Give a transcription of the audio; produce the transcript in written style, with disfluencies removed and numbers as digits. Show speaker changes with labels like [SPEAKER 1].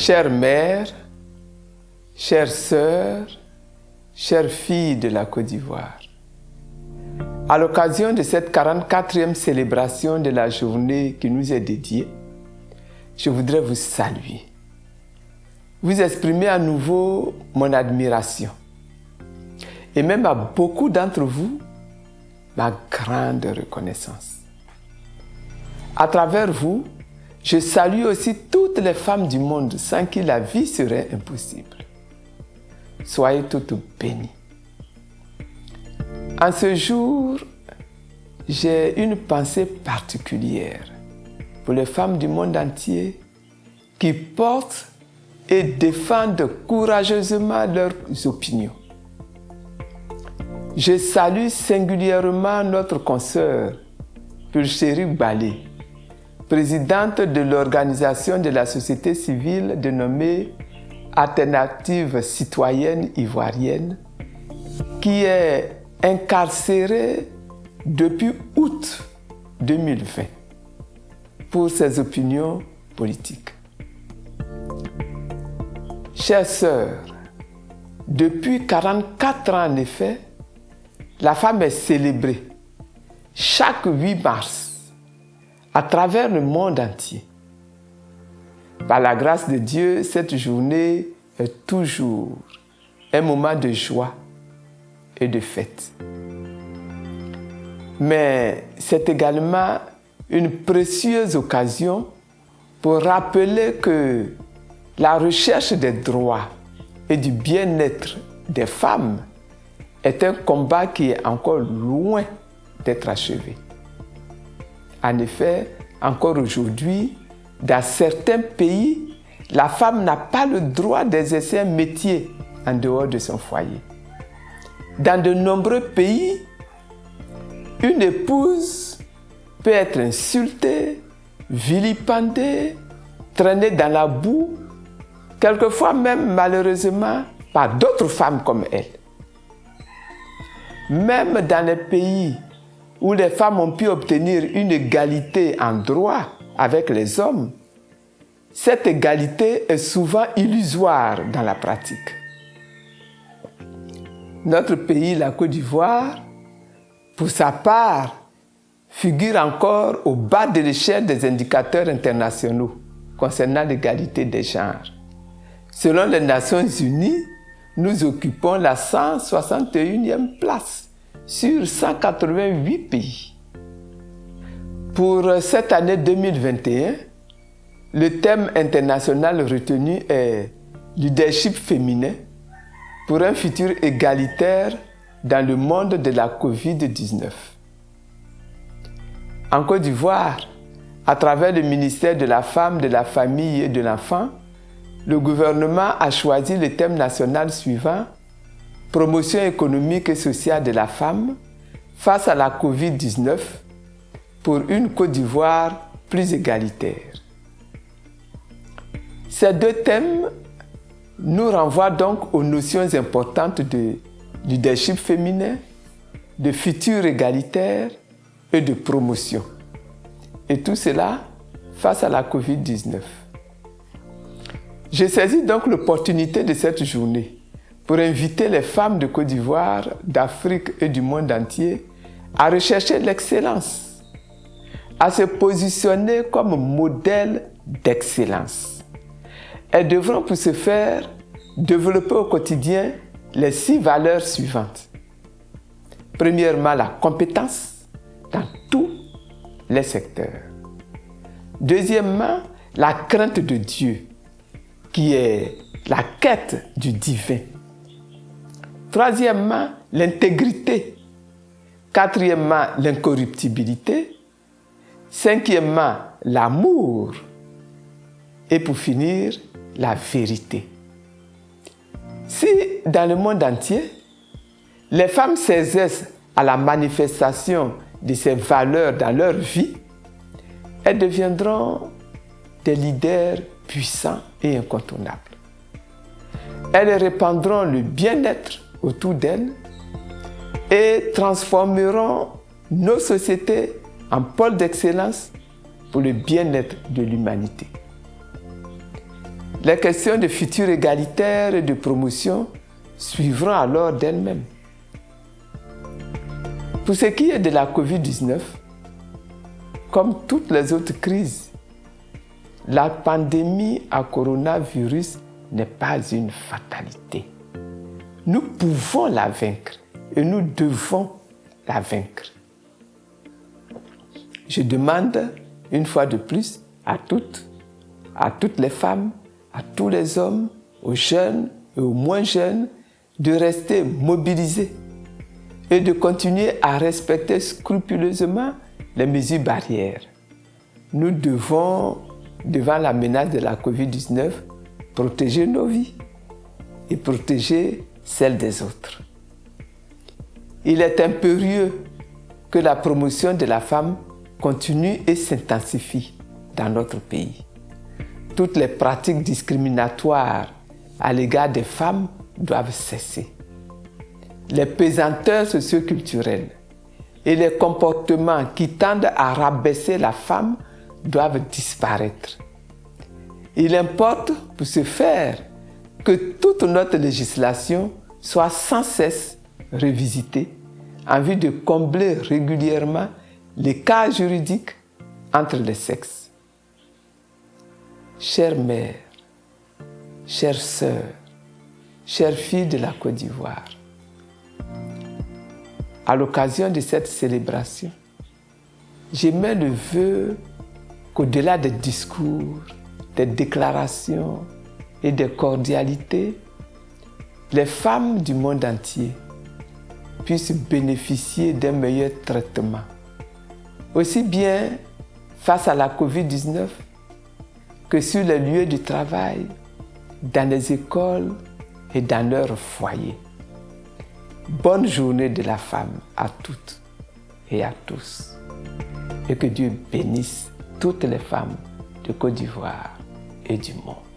[SPEAKER 1] Chères mères, chères sœurs, chères filles de la Côte d'Ivoire, à l'occasion de cette 44e célébration de la journée qui nous est dédiée, je voudrais vous saluer, vous exprimer à nouveau mon admiration et même à beaucoup d'entre vous, ma grande reconnaissance. À travers vous, je salue aussi toutes les femmes du monde sans qui la vie serait impossible. Soyez toutes bénies. En ce jour, j'ai une pensée particulière pour les femmes du monde entier qui portent et défendent courageusement leurs opinions. Je salue singulièrement notre consoeur, Pulchérie Balé, présidente de l'organisation de la société civile dénommée Alternative citoyenne ivoirienne, qui est incarcérée depuis août 2020 pour ses opinions politiques. Chères sœurs, depuis 44 ans en effet, la femme est célébrée chaque 8 mars à travers le monde entier. Par la grâce de Dieu, cette journée est toujours un moment de joie et de fête. Mais c'est également une précieuse occasion pour rappeler que la recherche des droits et du bien-être des femmes est un combat qui est encore loin d'être achevé. En effet, encore aujourd'hui, dans certains pays, la femme n'a pas le droit d'exercer un métier en dehors de son foyer. Dans de nombreux pays, une épouse peut être insultée, vilipendée, traînée dans la boue, quelquefois même malheureusement par d'autres femmes comme elle. Même dans les pays où les femmes ont pu obtenir une égalité en droit avec les hommes, cette égalité est souvent illusoire dans la pratique. Notre pays, la Côte d'Ivoire, pour sa part, figure encore au bas de l'échelle des indicateurs internationaux concernant l'égalité des genres. Selon les Nations Unies, nous occupons la 161e place sur 188 pays. Pour cette année 2021, le thème international retenu est « Leadership féminin pour un futur égalitaire dans le monde de la COVID-19 ». En Côte d'Ivoire, à travers le ministère de la Femme, de la Famille et de l'Enfant, le gouvernement a choisi le thème national suivant « Promotion économique et sociale de la femme face à la COVID-19 pour une Côte d'Ivoire plus égalitaire ». Ces deux thèmes nous renvoient donc aux notions importantes de leadership féminin, de futur égalitaire et de promotion. Et tout cela face à la COVID-19. Je saisis donc l'opportunité de cette journée pour inviter les femmes de Côte d'Ivoire, d'Afrique et du monde entier à rechercher l'excellence, à se positionner comme modèle d'excellence. Elles devront pour ce faire développer au quotidien les 6 valeurs suivantes. Premièrement, la compétence dans tous les secteurs. Deuxièmement, la crainte de Dieu, qui est la quête du divin. Troisièmement, l'intégrité. Quatrièmement, l'incorruptibilité. Cinquièmement, l'amour. Et pour finir, la vérité. Si dans le monde entier, les femmes s'exercent à la manifestation de ces valeurs dans leur vie, elles deviendront des leaders puissants et incontournables. Elles répandront le bien-être autour d'elles et transformeront nos sociétés en pôle d'excellence pour le bien-être de l'humanité. Les questions de futur égalitaire et de promotion suivront alors d'elles-mêmes. Pour ce qui est de la COVID-19, comme toutes les autres crises, la pandémie à coronavirus n'est pas une fatalité. Nous pouvons la vaincre et nous devons la vaincre. Je demande une fois de plus à toutes les femmes, à tous les hommes, aux jeunes et aux moins jeunes, de rester mobilisés et de continuer à respecter scrupuleusement les mesures barrières. Nous devons, devant la menace de la COVID-19, protéger nos vies et protéger celles des autres. Il est impérieux que la promotion de la femme continue et s'intensifie dans notre pays. Toutes les pratiques discriminatoires à l'égard des femmes doivent cesser. Les pesanteurs socioculturelles et les comportements qui tendent à rabaisser la femme doivent disparaître. Il importe pour ce faire que toute notre législation soit sans cesse revisitée en vue de combler régulièrement l'écart juridique entre les sexes. Chères mères, chères sœurs, chères filles de la Côte d'Ivoire, à l'occasion de cette célébration, j'émets le vœu qu'au-delà des discours, des déclarations et des cordialités, les femmes du monde entier puissent bénéficier d'un meilleur traitement, aussi bien face à la COVID-19 que sur les lieux de travail, dans les écoles et dans leurs foyers. Bonne journée de la femme à toutes et à tous. Et que Dieu bénisse toutes les femmes de Côte d'Ivoire et du monde.